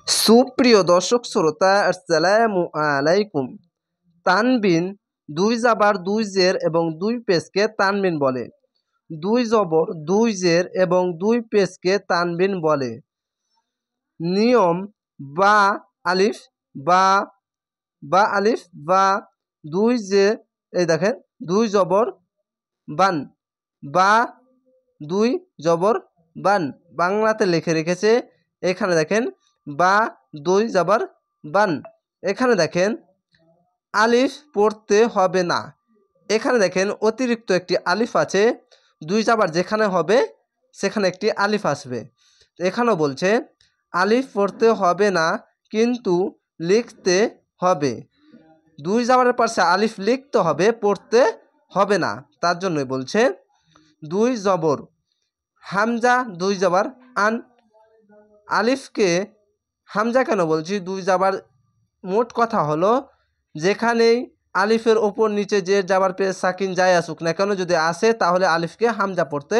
সুপ্রিয় দর্শক শ্রোতা, আসসালামু আলাইকুম। তানবিন দুই জাবার দুই জের এবং দুই পেশকে তানবিন বলে। দুই জবর দুই জের এবং দুই পেশকে তানবিন বলে। নিয়ম বা আলিফ বা বা আলিফ বা দুই জে, এই দেখেন দুই জবর বান বা দুই জবর বান বাংলাতে লিখে রেখেছে। এখানে দেখেন বা দুই জবর বান। এখানে দেখেন আলিফ পড়তে হবে না। এখানে দেখেন অতিরিক্ত একটি আলিফ আছে। দুই জাবার যেখানে হবে সেখানে একটি আলিফ আসবে। এখানেও বলছে আলিফ পড়তে হবে না কিন্তু লিখতে হবে। দুই জাবারের পাশে আলিফ লিখতে হবে, পড়তে হবে না। তার জন্যই বলছে দুই জবর হামজা দুই জবর আন। আলিফকে হামজা কেন বলছি? দুই জাবার মোট কথা হলো যেখানেই আলিফের ওপর নিচে যে জাবার পেশ সাকিন যাই আসুক না কেন, যদি আসে তাহলে আলিফকে হামজা পড়তে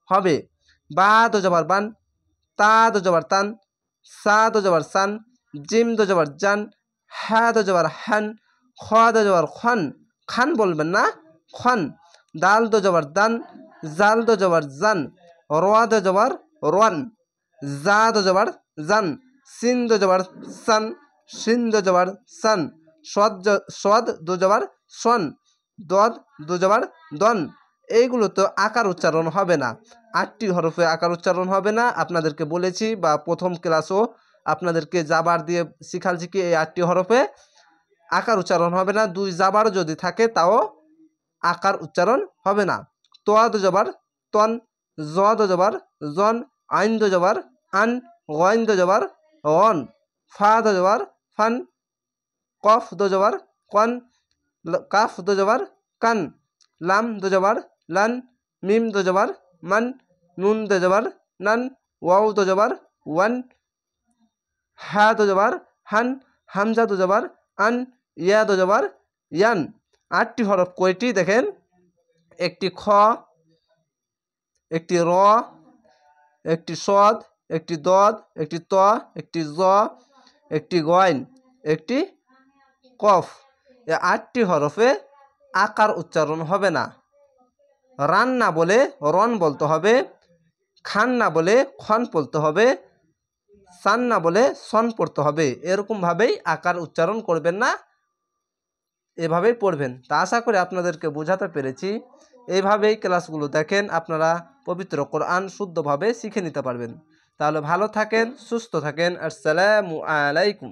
হবে। বা দো জবর বান, তা দো জবর তান, সা দো জবর সান, জিম দো জবর জান, হ্যাঁ দো জবর হ্যান, খ দো জবর খন, খান বলবেন না, খন। দাল দো জবর দান, জাল দো জবর জান, রোয়া দো জবর রন, জা দো জবর জান, সিন দো জবর সান, সিন দো জবর সান, সদ দো জবর সন, দদ দো জবর দন। এইগুলো তো আকার উচ্চারণ হবে না। 8টি হরফে আকার উচ্চারণ হবে না। আপনাদেরকে বলেছি বা প্রথম ক্লাসও আপনাদেরকে জাবার দিয়ে শিখালছি কি এই 8টি হরফে আকার উচ্চারণ হবে না। দুই জাবার যদি থাকে তাও আকার উচ্চারণ হবে না। তোয়া দো জবর তন, জ দো জবর জন, আইন দো জবর আন, গইন দো জবর অন, ফা দো জবর ফান, কফ দো জবর কন, কাফ দো জবর কান, লাম দো জবর লান, মিম দো জবর মান, নুন দো জবর নান, ওয়াও দো জবর ওয়ান, হা দো জবর হান, হামজা দো জবর আন, ইয়া দো জবর ইয়ান। 8টি হরফ কয়টি দেখেন? একটি খ, একটি র, একটি সদ, একটি দদ, একটি ত, একটি জ, একটি গইন, একটি কফ। এই 8টি হরফে আকার উচ্চারণ হবে না। রান না বলে রন বলতে হবে, খান না বলে খন বলতে হবে, সান না বলে সন পড়তে হবে। এরকমভাবেই আকার উচ্চারণ করবেন না, এভাবেই পড়বেন। তা আশা করি আপনাদেরকে বোঝাতে পেরেছি। এইভাবেই ক্লাসগুলো দেখেন, আপনারা পবিত্র কোরআন শুদ্ধভাবে শিখে নিতে পারবেন। তাহলে ভালো থাকেন, সুস্থ থাকেন। আসসালামু আলাইকুম।